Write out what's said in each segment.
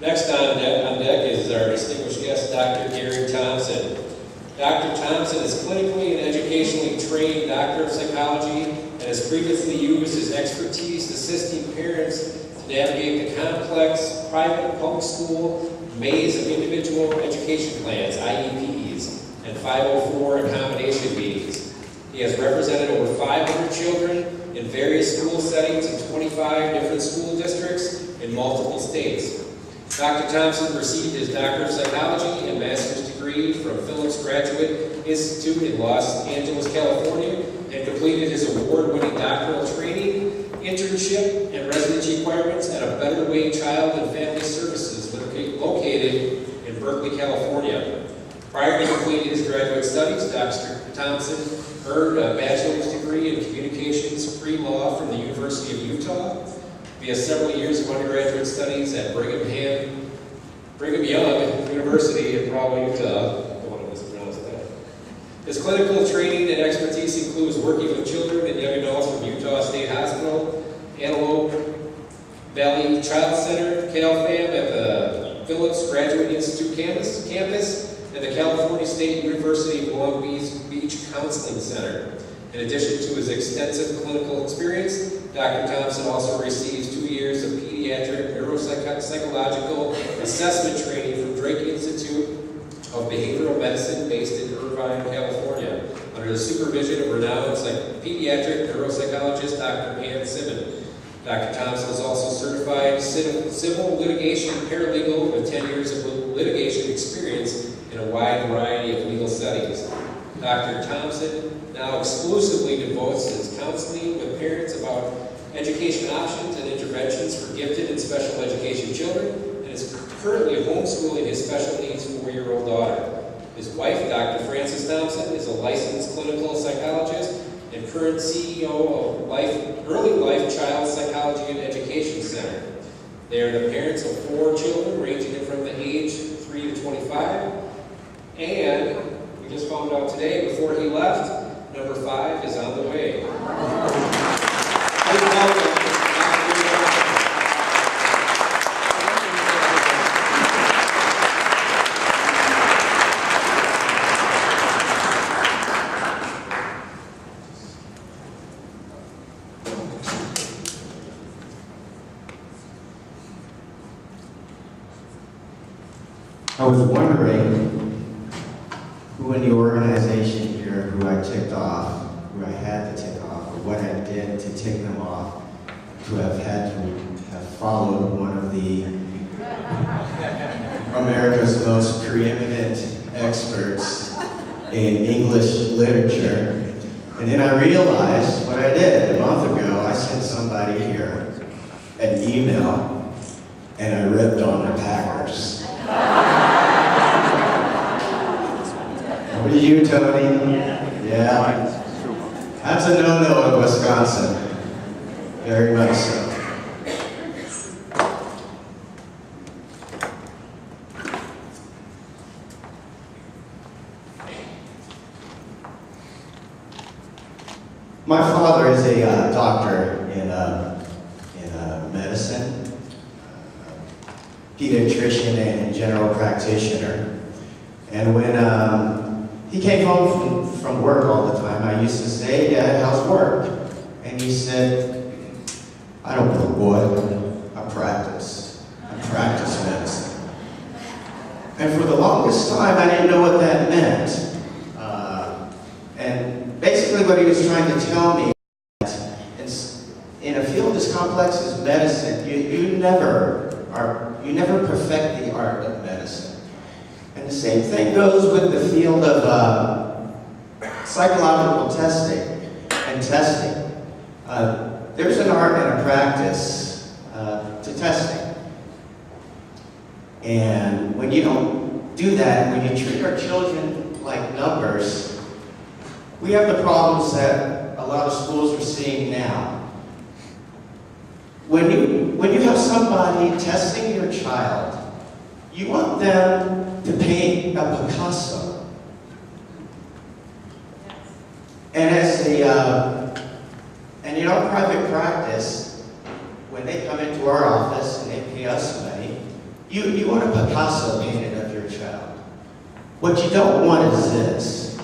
Next on deck is our distinguished guest, Dr. Gary Thompson. Dr. Thompson is clinically and educationally trained doctor of psychology and has previously used his expertise assisting parents to navigate the complex private and public school maze of individual education plans, IEPs, and 504 accommodation meetings. He has represented over 500 children in various school settings in 25 different school districts in multiple states. Dr. Thompson received his Doctor of Psychology and Master's degree from Phillips Graduate Institute in Los Angeles, California, and completed his award-winning doctoral training, internship, and residency requirements at A Better Way Child and Family Services located in Berkeley, California. Prior to completing his graduate studies, Dr. Thompson earned a bachelor's degree in communications pre-law from the University of Utah. He has several years of undergraduate studies at Brigham Young University in Provo, Utah. I don't want to mispronounce that. His clinical training and expertise includes working with children and young adults from Utah State Hospital, Antelope Valley Child Center, CalFam at the Phillips Graduate Institute campus, and the California State University of Long Beach Counseling Center. In addition to his extensive clinical experience, Dr. Thompson also receives 2 years of pediatric neuropsychological assessment training from Drake Institute of Behavioral Medicine based in Irvine, California, under the supervision of renowned pediatric neuropsychologist Dr. Ann Simon. Dr. Thompson is also certified civil litigation paralegal with 10 years of litigation experience in a wide variety of legal settings. Dr. Thompson now exclusively devotes his counseling with parents about education options and interventions for gifted and special education children, and is currently homeschooling his special needs 4-year-old daughter. His wife, Dr. Frances Thompson, is a licensed clinical psychologist and current CEO of Early Life Child Psychology and Education Center. They are the parents of 4 children ranging from the age 3 to 25, and we just found out today, before he left, number 5 is on the way. I was wondering who in the organization here, who I ticked off, who I had to tick off, or what I did to tick them off, to have had to have followed one of the America's most preeminent experts in English literature. And then I realized what I did a month ago. I sent somebody here an email, and I ripped on the Packers. What are you, Tony? Yeah. That's a no-no in Wisconsin. Very much so. My father is a doctor in medicine, pediatrician and general practitioner. And when he came home from work all the time, I used to say, "Dad, how's work?" And he said, "I don't know, boy. I practice medicine." And for the longest time, I didn't know what that meant. And basically what he was trying to tell me is, in a field as complex as medicine, you never perfect the art of medicine. And the same thing goes with the field of psychological testing and testing. There's an art and a practice to testing. And when you don't do that, when you treat our children like numbers, we have the problems that a lot of schools are seeing now. When you have somebody testing your child, you want them to paint a Picasso. And and in our private practice, when they come into our office and they pay us money, You want a Picasso painted of your child. What you don't want is this.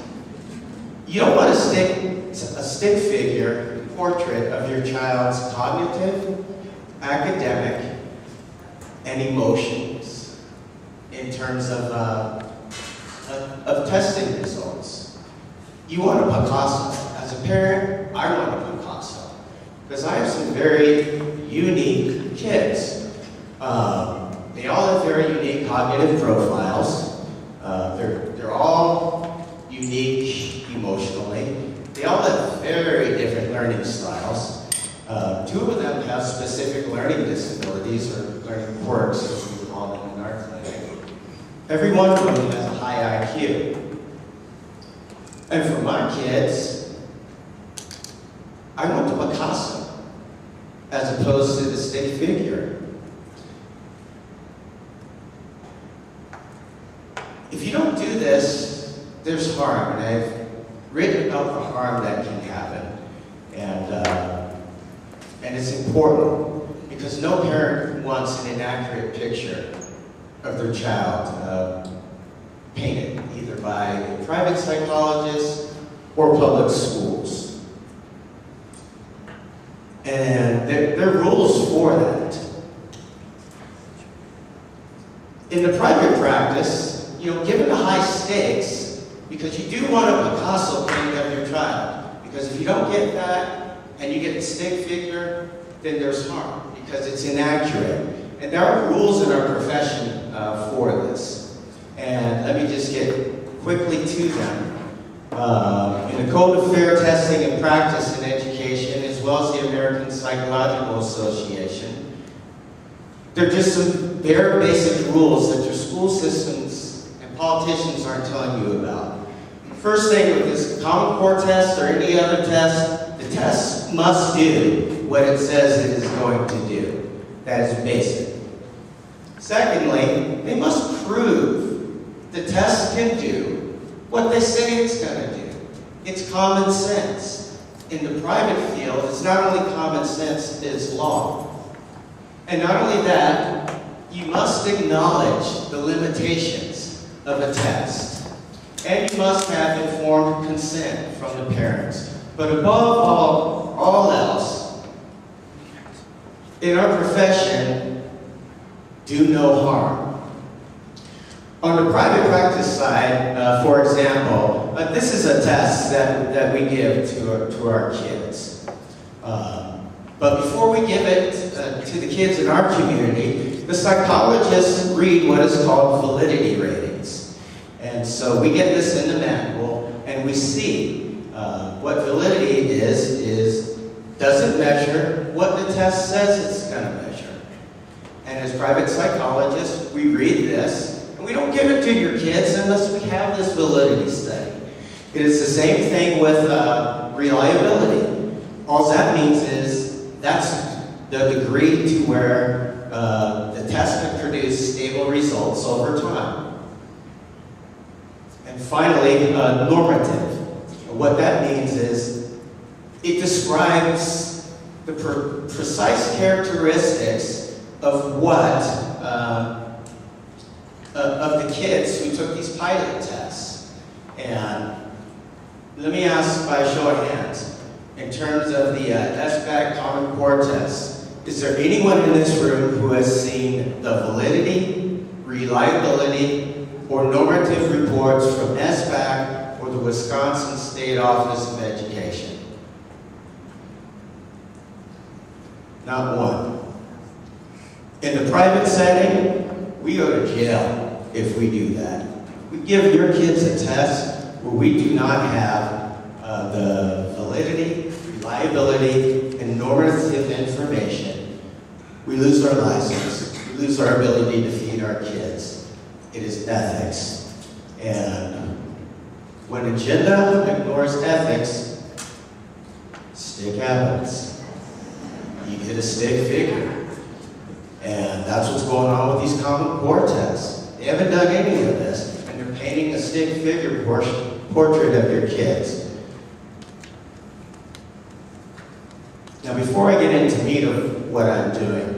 You don't want a stick figure portrait of your child's cognitive, academic, and emotions in terms of testing results. You want a Picasso. As a parent, I want a Picasso because I have some very unique kids. They all have very unique cognitive profiles. They're all unique emotionally. They all have very different learning styles. Two of them have specific learning disabilities or learning quirks, as we call them in our clinic. Every one of them has a high IQ. And for my kids, I want the Picasso as opposed to the stick figure. If you don't do this, there's harm, and I've written about the harm that can happen, and it's important because no parent wants an inaccurate picture of their child painted either by a private psychologist or public schools. And there are rules for that. In the private practice, given the high stakes, because you do want a Picasso painting of your child, because if you don't get that and you get the stick figure, then there's harm because it's inaccurate. And there are rules in our profession for this. And let me just get quickly to them. In the Code of Fair Testing and Practice in Education, as well as the American Psychological Association, there are just some bare basic rules that your school systems and politicians aren't telling you about. First thing with this Common Core test or any other test, the test must do what it says it is going to do. That is basic. Secondly, they must prove the test can do what they say it's going to do. It's common sense. In the private field, it's not only common sense, it's law. And not only that, you must acknowledge the limitations of a test. And you must have informed consent from the parents. But above all else, in our profession, do no harm. On the private practice side, for example, this is a test that we give to our kids. But before we give it to the kids in our community, the psychologists read what is called validity ratings. And so we get this in the manual, and we see what validity is does it measure what the test says it's going to measure? And as private psychologists, we read this, and we don't give it to your kids unless we have this validity study. It is the same thing with reliability. All that means is that's the degree to where the test can produce stable results over time. And finally, normative. What that means is it describes the precise characteristics of what of the kids who took these pilot tests. And let me ask by a show of hands, in terms of the SBAC Common Core test, is there anyone in this room who has seen the validity, reliability, or normative reports from SBAC or the Wisconsin State Office of Education? Not one. In the private setting, we go to jail if we do that. We give your kids a test where we do not have the validity, reliability, and normative information. We lose our license. We lose our ability to feed our kids. It is ethics. And when agenda ignores ethics, stick happens. You get a stick figure. And that's what's going on with these Common Core tests. They haven't done any of this, and they're painting a stick figure portrait of your kids. Now, before I get into meat of what I'm doing,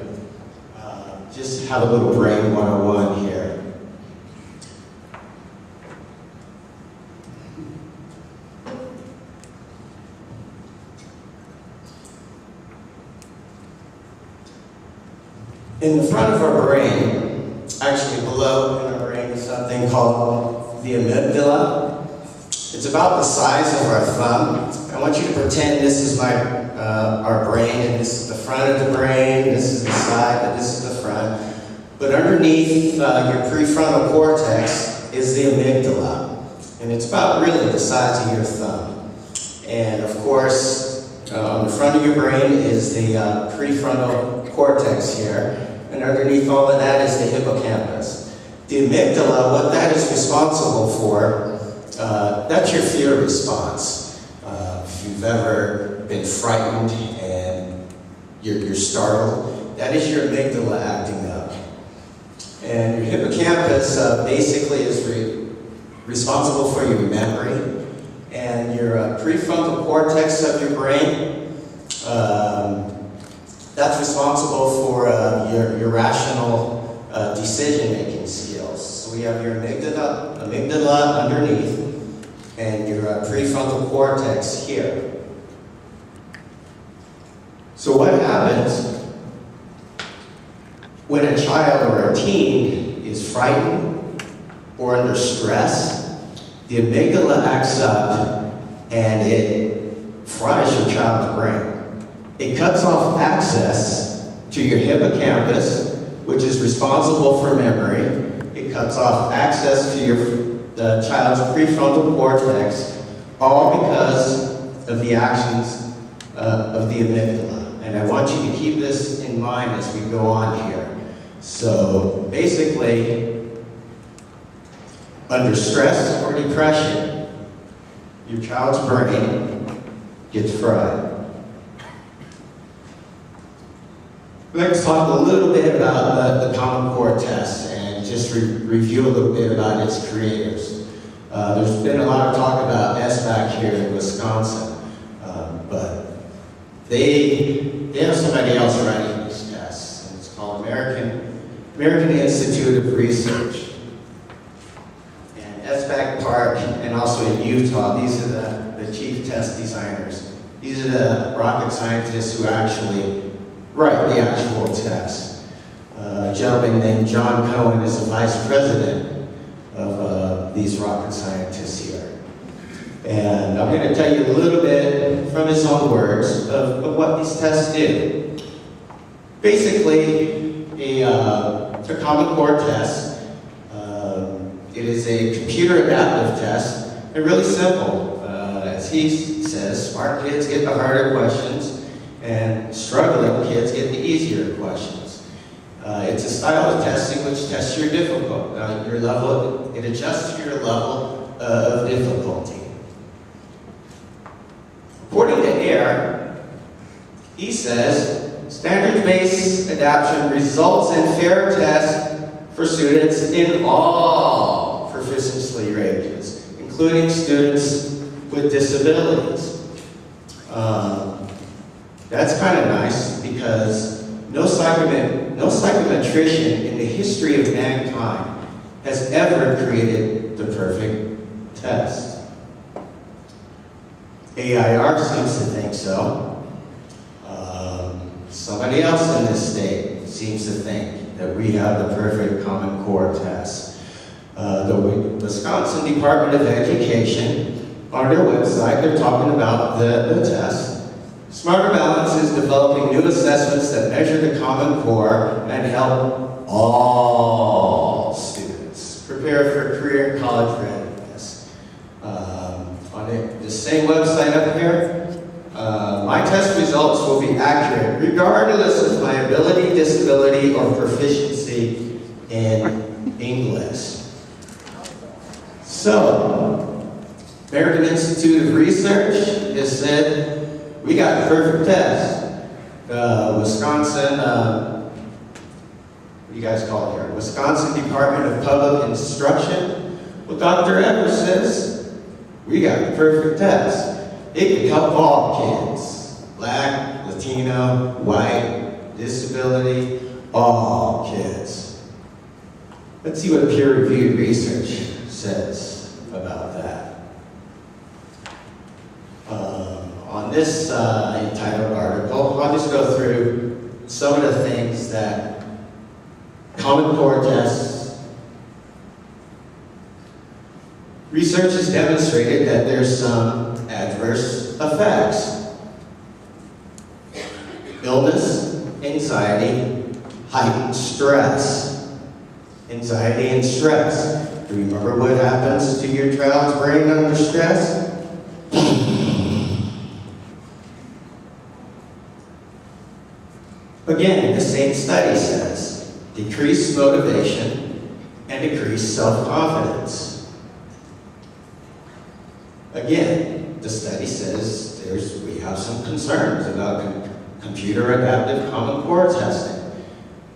just just have a little brain 101 here. In the front of our brain, actually below in our brain, is something called the amygdala. It's about the size of our thumb. I want you to pretend this is our brain, and this is the front of the brain, this is the side, and this is the front. But underneath your prefrontal cortex is the amygdala, and it's about really the size of your thumb. And of course, on the front of your brain is the prefrontal cortex here, and underneath all of that is the hippocampus. The amygdala, what that is responsible for, that's your fear response. If you've ever been frightened and you're startled, that is your amygdala acting up. And your hippocampus basically is responsible for your memory. And your prefrontal cortex of your brain, that's responsible for your rational decision-making skills. So we have your amygdala underneath, and your prefrontal cortex here. So what happens when a child or a teen is frightened or under stress? The amygdala acts up and it fries your child's brain. It cuts off access to your hippocampus, which is responsible for memory. It cuts off access to the child's prefrontal cortex, all because of the actions of the amygdala. And I want you to keep this in mind as we go on here. So basically, under stress or depression, your child's brain gets fried. Let's talk a little bit about the Common Core test and just review a little bit about its creators. There's been a lot of talk about SBAC here in Wisconsin, but they have somebody else writing these tests, and it's called American Institute of Research. And SBAC Park, and also in Utah, these are the chief test designers. These are the rocket scientists who actually write the actual test. A gentleman named John Cohen is the vice president of these rocket scientists here. And I'm going to tell you a little bit from his own words of what these tests do. Basically, a Common Core test, it is a computer adaptive test, and really simple. As he says, smart kids get the harder questions, and struggling kids get the easier questions. It's a style of testing which tests your your level. It adjusts to your level of difficulty. According to Ayer, he says, standards-based adaptation results in fair tests for students in all proficiency ranges, including students with disabilities. That's kind of nice because no psychometrician in the history of mankind has ever created the perfect test. AIR seems to think so. Somebody else in this state seems to think that we have the perfect Common Core test. The Wisconsin Department of Education, on their website, they're talking about the test. Smarter Balance is developing new assessments that measure the Common Core and help all students prepare for career and college readiness. On the same website up here, my test results will be accurate regardless of my ability, disability, or proficiency in English. So, American Institute of Research has said, we got a perfect test. Wisconsin, what do you guys call it here? Wisconsin Department of Public Instruction. Well, Dr. Evers says, we got the perfect test. It can help all kids, Black, Latino, white, disability, all kids. Let's see what peer-reviewed research says about that. On this entitled article, I'll just go through some of the things that Common Core tests. Research has demonstrated that there's some adverse effects. Illness, anxiety, heightened stress. Anxiety and stress. Do you remember what happens to your child's brain under stress? Again, the same study says, decreased motivation and decreased self-confidence. Again, the study says we have some concerns about computer adaptive Common Core testing.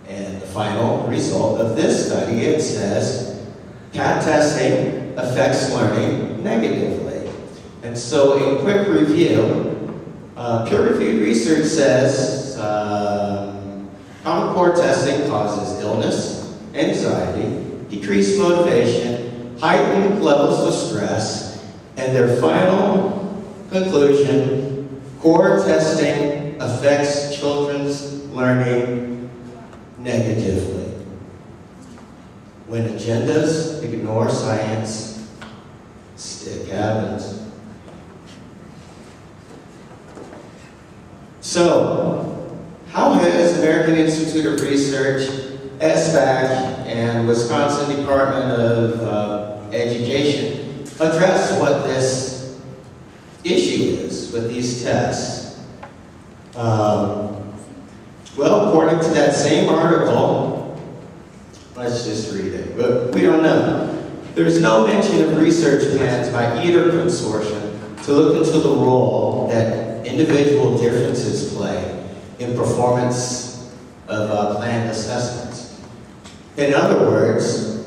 And the final result of this study, it says, CAT testing affects learning negatively. And so in quick review, peer-reviewed research says Common Core testing causes illness, anxiety, decreased motivation, heightened levels of stress, and their final conclusion, core testing affects children's learning negatively. When agendas ignore science, stick happens. So, how has American Institute of Research, SBAC, and Wisconsin Department of Education addressed what this issue is with these tests? Well, according to that same article, let's just read it, but we don't know. There's no mention of research plans by either consortium to look into the role that individual differences play in performance of planned assessments. In other words,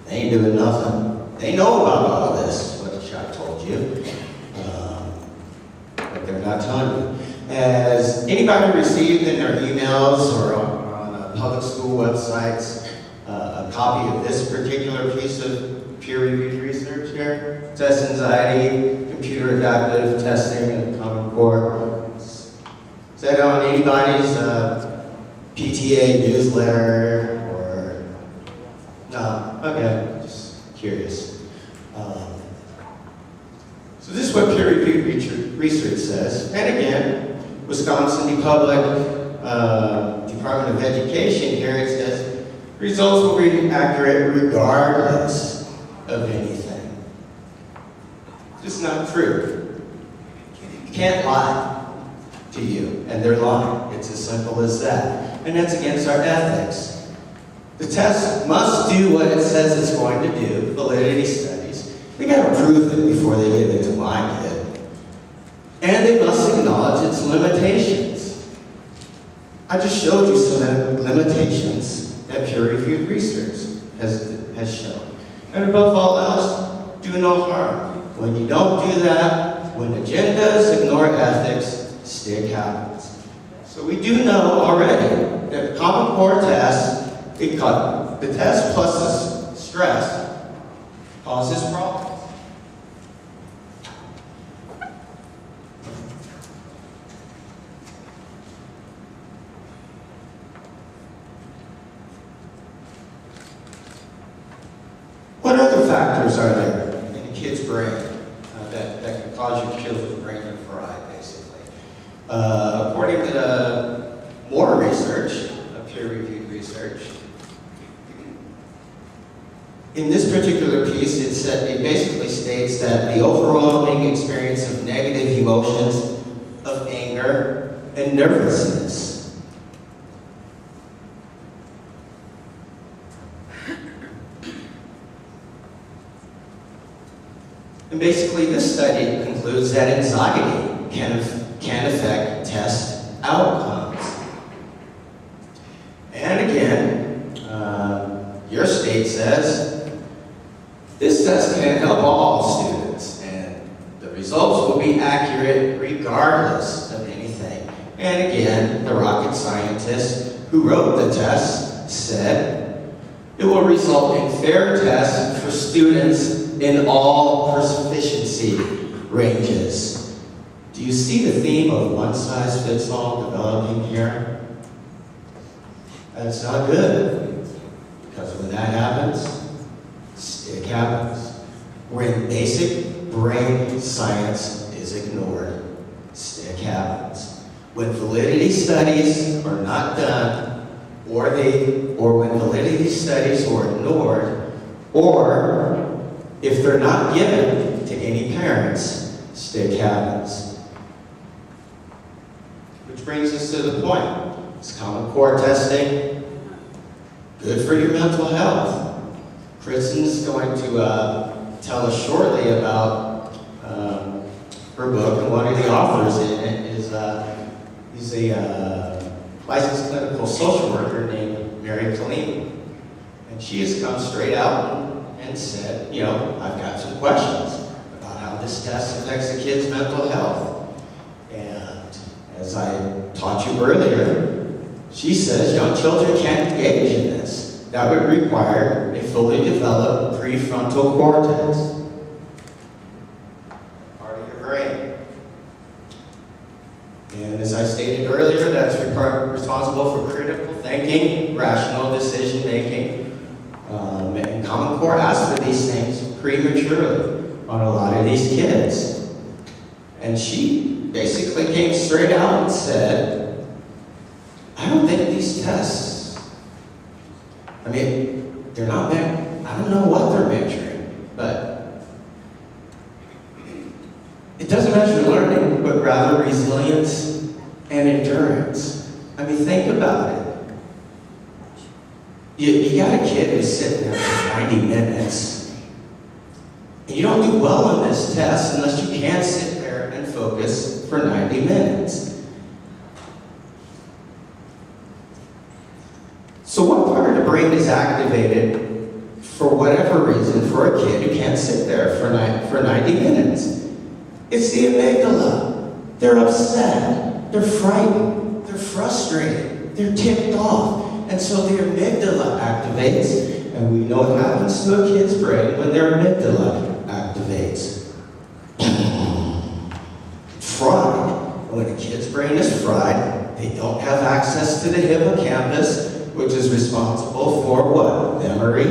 they ain't doing nothing. They know about all this, what I told you, but they're not telling you. Has anybody received in their emails or on public school websites a copy of this particular piece of peer-reviewed research here? Test anxiety, computer adaptive testing, and Common Core. Is that on anybody's PTA newsletter or no? Okay, just curious. So this is what peer-reviewed research says. And again, Wisconsin Department of Education here, it says, results will be accurate regardless of anything. It's not true. You can't lie to you, and they're lying. It's as simple as that. And that's against our ethics. The test must do what it says it's going to do, validity studies. They gotta prove it before they give it to my kid. And they must acknowledge its limitations. I just showed you some of the limitations that peer-reviewed research has shown. And above all else, do no harm. When you don't do that, when agendas ignore ethics, stick happens. So we do know already that the Common Core test, the test plus the stress causes problems. What other factors are there in a kid's brain that can cause your children's brain to fry, basically? According to more research, peer-reviewed research, in this particular piece, it basically states that the overwhelming experience of negative emotions of anger and nervousness. And basically, this study concludes that anxiety can affect test outcomes. And again, your state says this test can help all students, and the results will be accurate regardless of anything. And again, the rocket scientist who wrote the test said, it will result in fair tests for students in all proficiency ranges. Do you see the theme of one size fits all developing here? That's not good, because when that happens, stick happens. When basic brain science is ignored, stick happens. When validity studies are not done, or when validity studies are ignored, or if they're not given to any parents, stick happens. Which brings us to the point. Is Common Core testing good for your mental health? Kristen's going to tell us shortly about her book, and one of the authors in it is he's a licensed clinical social worker named Mary Colleen. And she has come straight out and said, I've got some questions about how this test affects the kid's mental health. And as I taught you earlier, she says young children can't engage in this. That would require a fully developed prefrontal cortex, part of your brain. And as I stated earlier, that's responsible for critical thinking, rational decision making, and Common Core asks for these things prematurely on a lot of these kids. And she basically came straight out and said, I don't think these tests, they're not meant, I don't know what they're measuring, but it doesn't measure learning, but rather resilience and endurance. Think about it. You got a kid who's sitting there for 90 minutes, and you don't do well on this test unless you can sit there and focus for 90 minutes. So what part of the brain is activated for whatever reason for a kid who can't sit there for 90 minutes? It's the amygdala. They're upset, they're frightened, they're frustrated, they're ticked off. And so the amygdala activates, and we know what happens to a kid's brain when their amygdala activates. Fried. When a kid's brain is fried, they don't have access to the hippocampus, which is responsible for what? Memory.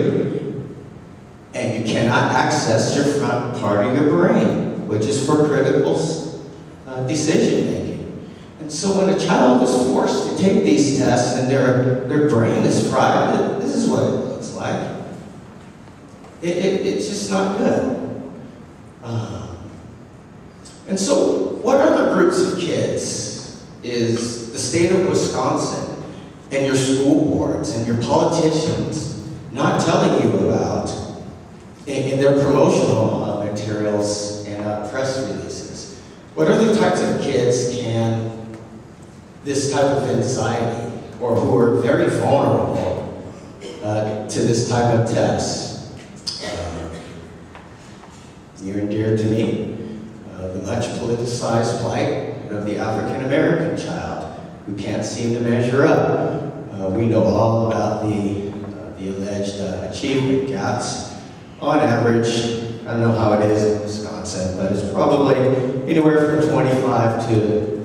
And you cannot access your front part of your brain, which is for critical decision making. And so when a child is forced to take these tests and their brain is fried, this is what it looks like. It's just not good. And so what other groups of kids is the state of Wisconsin and your school boards and your politicians not telling you about in their promotional materials and press releases? What other types of kids can this type of anxiety, or who are very vulnerable to this type of test? Near and dear to me, the much politicized plight of the African American child who can't seem to measure up. We know all about the alleged achievement gaps. On average, I don't know how it is in Wisconsin, but it's probably anywhere from 25 to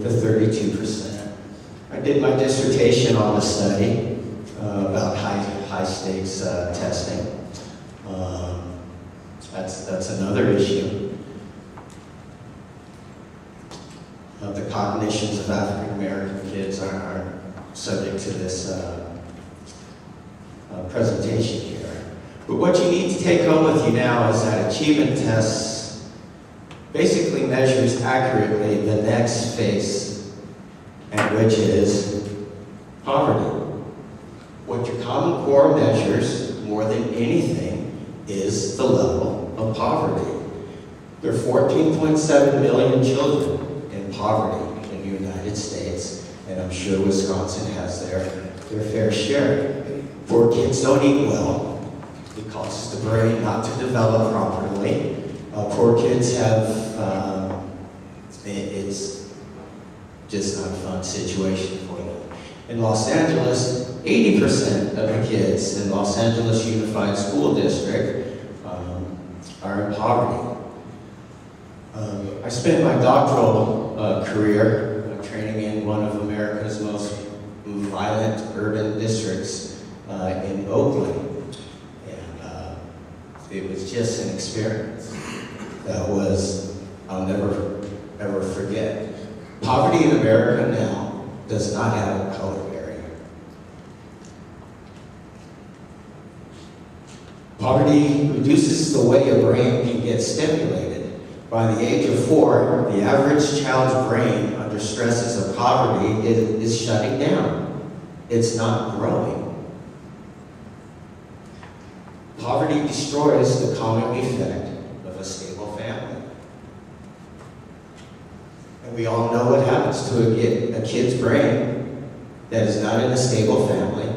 32%. I did my dissertation on a study about high stakes testing. That's another issue. The cognitions of African American kids are subject to this presentation here. But what you need to take home with you now is that achievement tests basically measures accurately the next phase, and which is poverty. What your Common Core measures more than anything is the level of poverty. There are 14.7 million children in poverty in the United States, and I'm sure Wisconsin has their fair share. Poor kids don't eat well. It causes the brain not to develop properly. Poor kids have, just not a fun situation for them. In Los Angeles, 80% of the kids in Los Angeles Unified School District are in poverty. I spent my doctoral career training in one of America's most violent urban districts in Oakland. And it was just an experience that I'll never, ever forget. Poverty in America now does not have a color barrier. Poverty reduces the way a brain can get stimulated. By the age of 4, the average child's brain under stresses of poverty is shutting down. It's not growing. Poverty destroys the calming effect of a stable family. And we all know what happens to a kid's brain that is not in a stable family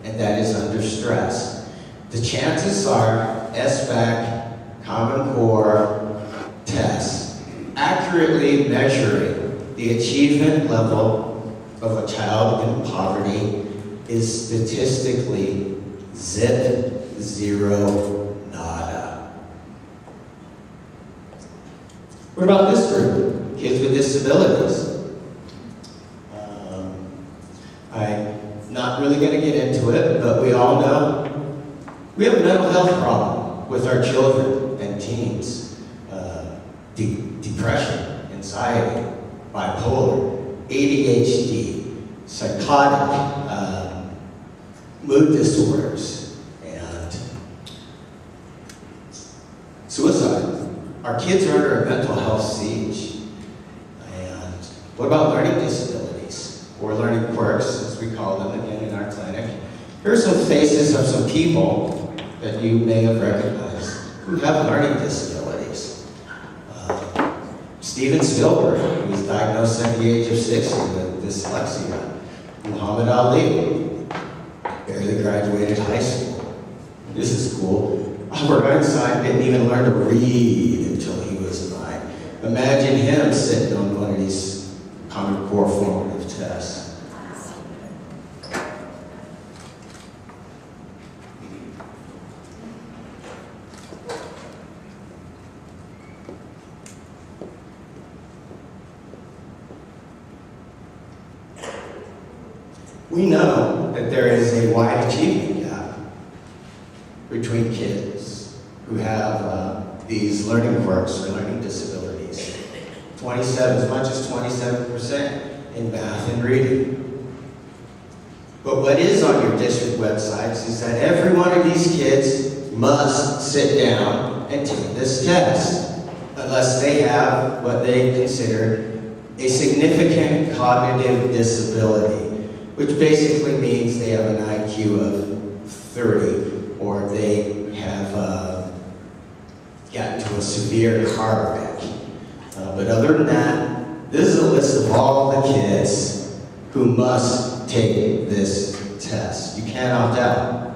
and that is under stress. The chances are SBAC, Common Core, tests accurately measuring the achievement level of a child in poverty is statistically zero, nada. What about this group? Kids with disabilities. I'm not really going to get into it, but we all know we have a mental health problem with our children and teens. Depression, anxiety, bipolar, ADHD, psychotic, mood disorders, and suicide. Our kids are under a mental health siege. And what about learning disabilities, or learning quirks, as we call them again in our clinic? Here are some faces of some people that you may have recognized who have learning disabilities. Steven Spielberg, who was diagnosed at the age of 60 with dyslexia. Muhammad Ali, barely graduated high school. This is cool. Albert Einstein didn't even learn to read until he was 9. Imagine him sitting on one of these Common Core formative tests. We know that there is a wide achievement gap between kids who have these learning quirks or learning disabilities. As much as 27% in math and reading. But what is on your district websites is that every one of these kids must sit down and take this test, unless they have what they consider a significant cognitive disability, which basically means they have an IQ of 30, or they have gotten to a severe car wreck. But other than that, this is a list of all the kids who must take this test. You can't opt out.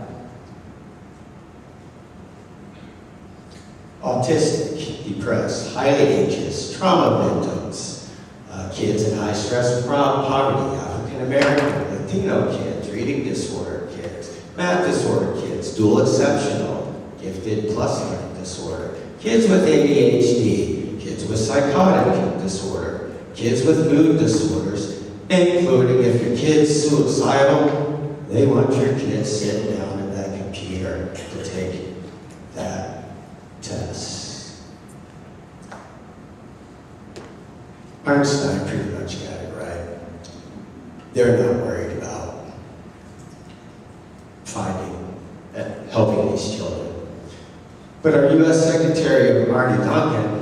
Autistic, depressed, highly anxious, trauma victims, kids in high stress with poverty, African American, Latino kids, reading disorder kids, math disorder kids, dual exceptional, gifted plus learning disorder, kids with ADHD, kids with psychotic disorder, kids with mood disorders, including if your kid's suicidal, they want your kid sitting down at that computer to take that test. Einstein pretty much got it right. They're not worried about helping these children. But our U.S. Secretary of Marty Duncan,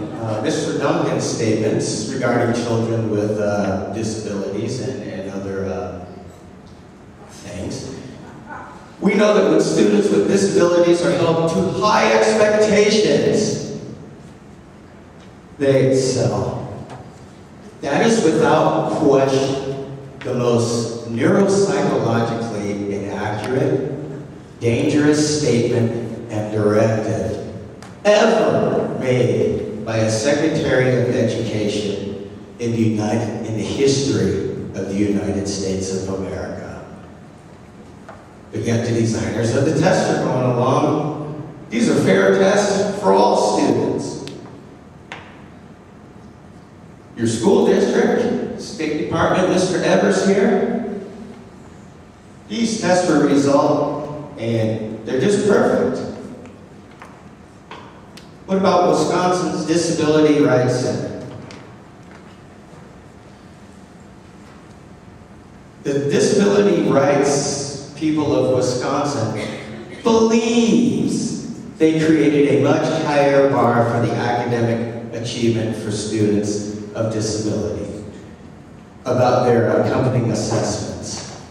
Mr. Duncan's statements regarding children with disabilities and other things, we know that when students with disabilities are held to high expectations, they excel. That is without question the most neuropsychologically inaccurate, dangerous statement and directive ever made by a Secretary of Education in the history of the United States of America. But yet the designers of the test are going along. These are fair tests for all students. Your school district, State Department, Mr. Evers here, these tests were result, and they're just perfect. What about Wisconsin's Disability Rights Center? The disability rights people of Wisconsin believes they created a much higher bar for the academic achievement for students of disability about their accompanying assessments.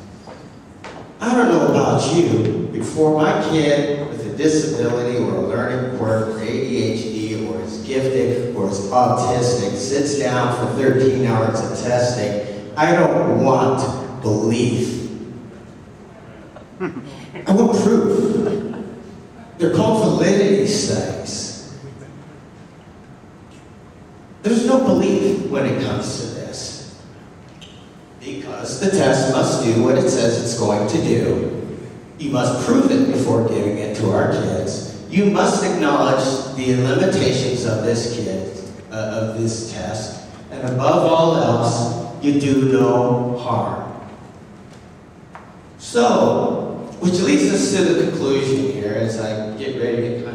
I don't know about you, before my kid with a disability or a learning quirk or ADHD or is gifted or is autistic sits down for 13 hours of testing, I don't want belief. I want proof. They're called validity studies. There's no belief when it comes to this, because the test must do what it says it's going to do. You must prove it before giving it to our kids. You must acknowledge the limitations of this test, and above all else, you do no harm. So, which leads us to the conclusion here as I get ready to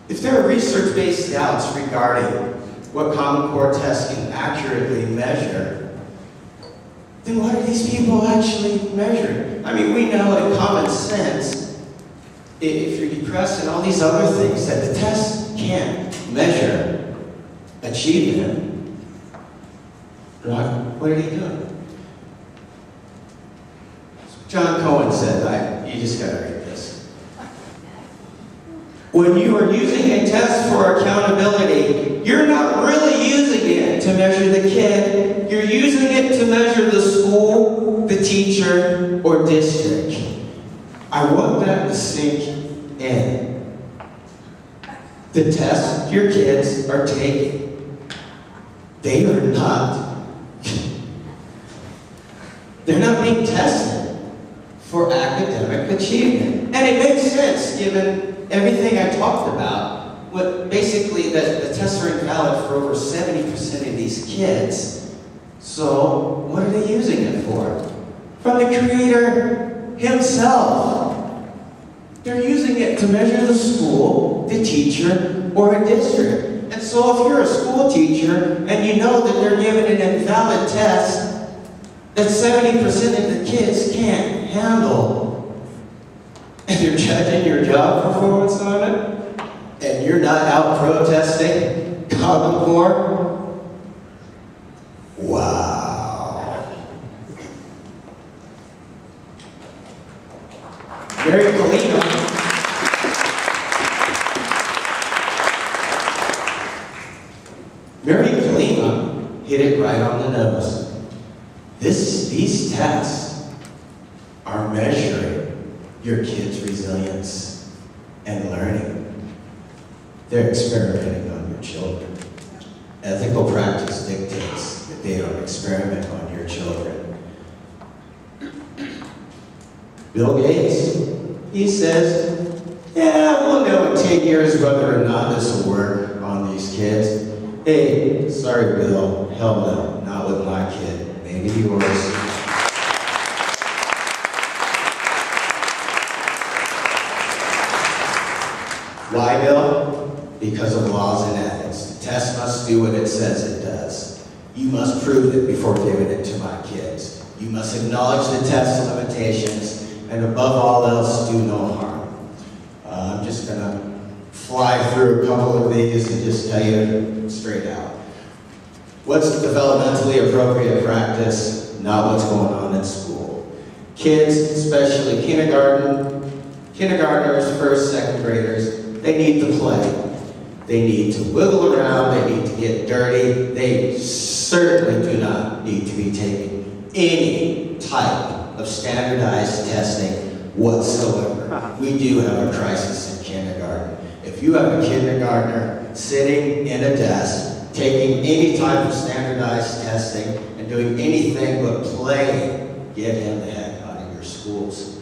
if there are research-based doubts regarding what Common Core tests can accurately measure, then what are these people actually measuring? I mean, we know in common sense, if you're depressed and all these other things, that the test can't measure achievement. What are they doing? John Cohen said, you just gotta read this. When you are using a test for accountability, you're not really using it to measure the kid. You're using it to measure the school, the teacher, or district. I want that to sink in. The test your kids are taking, they are not, they're not being tested for academic achievement. And it makes sense given everything I talked about. What basically the tests are invalid for over 70% of these kids. So what are they using it for? From the creator himself. They're using it to measure the school, the teacher, or a district. And so if you're a school teacher and you know that they're giving an invalid test that 70% of the kids can't handle, and you're judging your job performance on it, and you're not out protesting Common Core, wow. Mary Kalina hit it right on the nose. These tests are measuring your kids' resilience and learning. They're experimenting on your children. Ethical practice dictates that they don't experiment on your children. Bill Gates, he says, yeah, we'll know in 10 years whether or not this will work on these kids. Hey, sorry, Bill, hell no, not with my kid. Maybe yours. Why, Bill? Because of laws and ethics. The test must do what it says it does. You must prove it before giving it to my kids. You must acknowledge the test's limitations, and above all else, do no harm. I'm just gonna fly through a couple of these and just tell you straight out. What's developmentally appropriate practice, not what's going on in school. Kids, especially kindergartners, first, second graders, they need to play. They need to wiggle around, they need to get dirty. They certainly do not need to be taking any type of standardized testing whatsoever. We do have a crisis in kindergarten. If you have a kindergartner sitting in a desk, taking any type of standardized testing and doing anything but play, get him the heck out of your schools.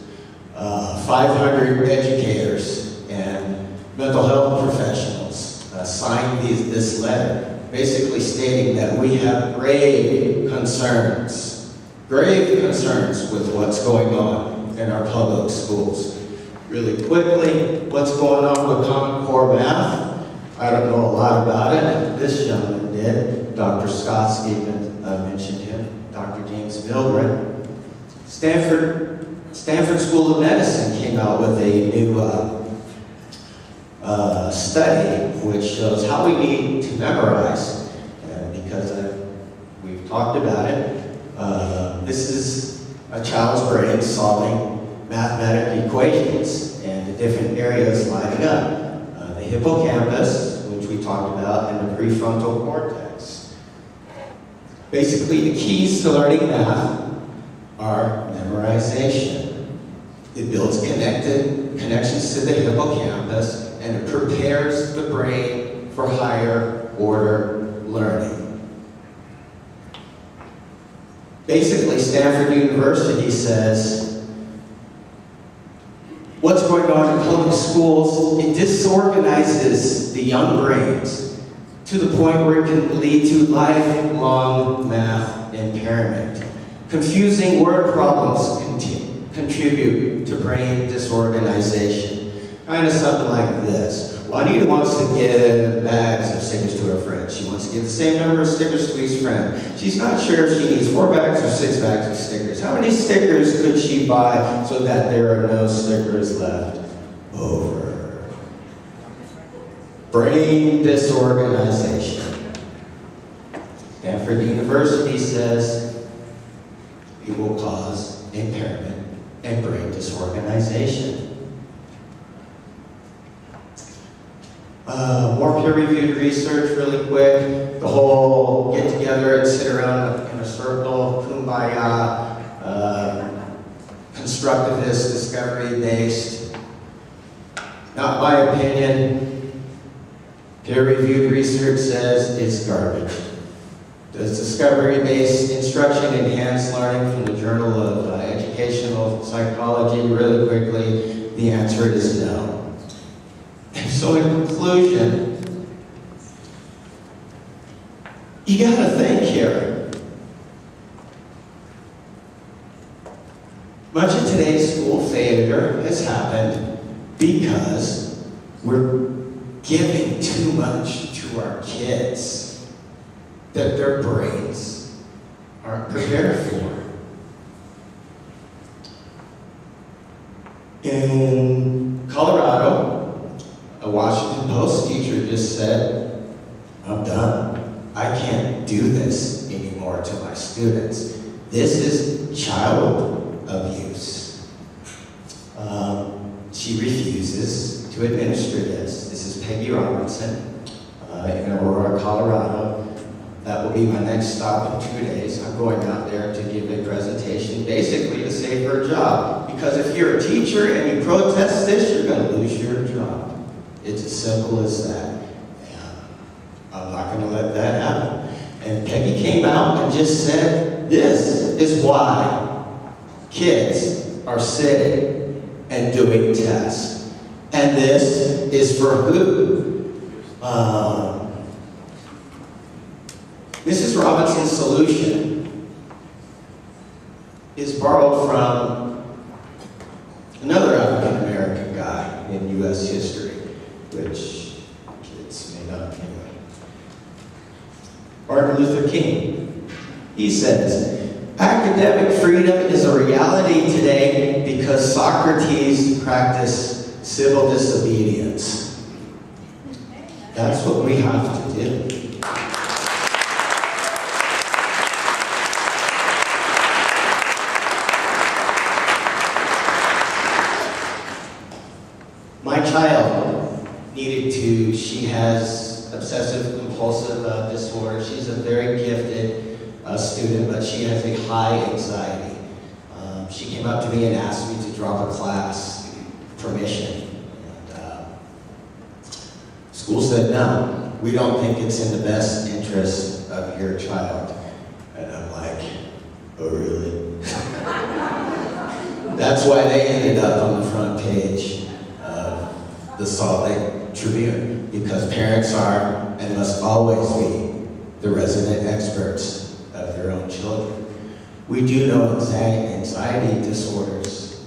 500 educators and mental health professionals signed this letter, basically stating that we have grave concerns with what's going on in our public schools. Really quickly, what's going on with Common Core math? I don't know a lot about it. This gentleman did. Dr. Scott even mentioned him. Dr. James Milgren. Stanford School of Medicine came out with a new study which shows how we need to memorize. Because we've talked about it. This is a child's brain solving mathematical equations and the different areas lighting up. The hippocampus, which we talked about, and the prefrontal cortex. Basically, the keys to learning math are memorization. It builds connections to the hippocampus, and it prepares the brain for higher order learning. Basically, Stanford University says, what's going on in public schools, it disorganizes the young brains to the point where it can lead to lifelong math impairment. Confusing word problems contribute to brain disorganization. Kind of something like this. Juanita wants to give bags of stickers to her friend. She wants to give the same number of stickers to each friend. She's not sure if she needs 4 bags or 6 bags of stickers. How many stickers could she buy so that there are no stickers left over? Brain disorganization. Stanford University says it will cause impairment and brain disorganization. More peer-reviewed research really quick. The whole get together and sit around in a circle, kumbaya, constructivist, discovery-based. Not my opinion. Peer-reviewed research says it's garbage. Does discovery-based instruction enhance learning from the Journal of Educational Psychology? Really quickly, the answer is no. So in conclusion, you gotta think here. Much of today's school failure has happened because we're giving too much to our kids that their brains aren't prepared for. In Colorado, a Washington Post teacher just said, I'm done. I can't do this anymore to my students. This is child abuse. She refuses to administer this. This is Peggy Robinson in Aurora, Colorado. That will be my next stop in 2 days. I'm going out there to give a presentation basically to save her job. Because if you're a teacher and you protest this, you're going to lose your job. It's as simple as that. And I'm not going to let that happen. And Peggy came out and just said, this is why kids are sitting and doing tests. And this is for who? Mrs. Robinson's solution is borrowed from another African-American guy in U.S. history, which kids may not anyway. Martin Luther King. He says, academic freedom is a reality today because Socrates practiced civil disobedience. That's what we have to do. My child needed to, she has obsessive compulsive disorder. She's a very gifted student, but she has a high anxiety. She came up to me and asked me to drop a class, permission. And school said, no, we don't think it's in the best interest of your child. And I'm like, Oh, really? That's why they ended up on the front page of the Salt Lake Tribune, because parents are and must always be the resident experts of their own children. We do know anxiety disorders,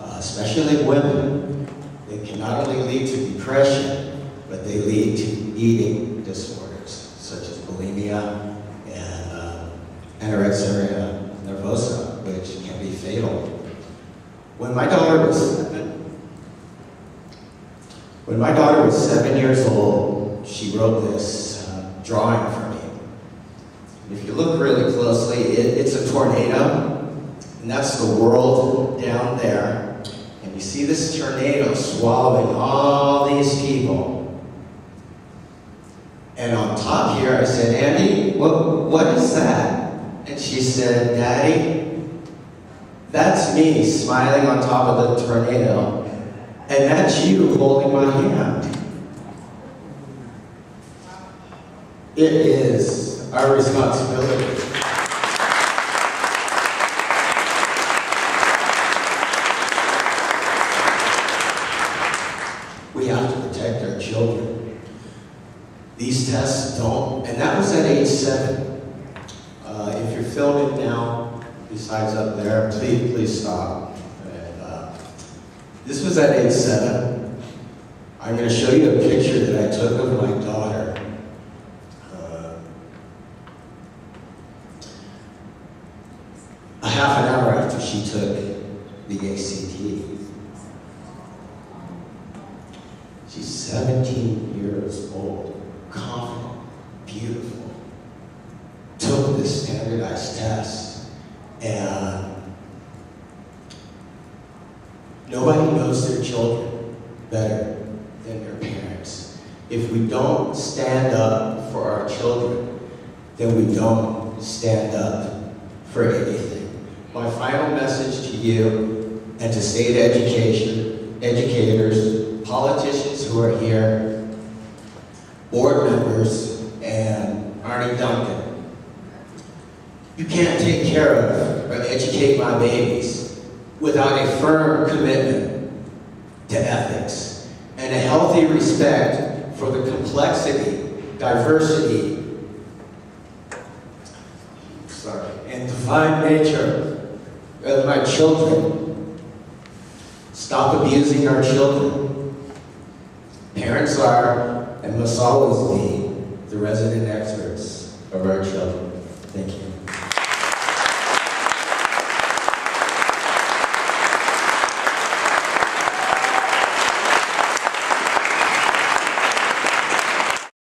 especially women. They can not only lead to depression, but they lead to eating disorders, such as bulimia and anorexia nervosa, which can be fatal. When my daughter was 7 years old, she wrote this drawing for me. If you look really closely, it's a tornado, and that's the world down there. And you see this tornado swallowing all these people. And on top here, I said, Andy, what is that? And she said, Daddy, that's me smiling on top of the tornado, and that's you holding my hand. It is our responsibility. We have to protect our children. These tests don't, and that was at age 7. If you're filming now, besides up there, please stop. This was at age 7. I'm going to show you a picture that I took of my daughter. A half an hour after she took the ACT. She's 17 years old, confident, beautiful. Took this standardized test, and nobody knows their children better than their parents. If we don't stand up for our children, then we don't stand up for anything. My final message to you and to state education, educators, politicians who are here, board members, and Arnie Duncan. You can't take care of or educate my babies without a firm commitment to ethics and a healthy respect for the complexity, diversity, and divine nature of my children. Stop abusing our children. Parents are and must always be the resident experts of our children.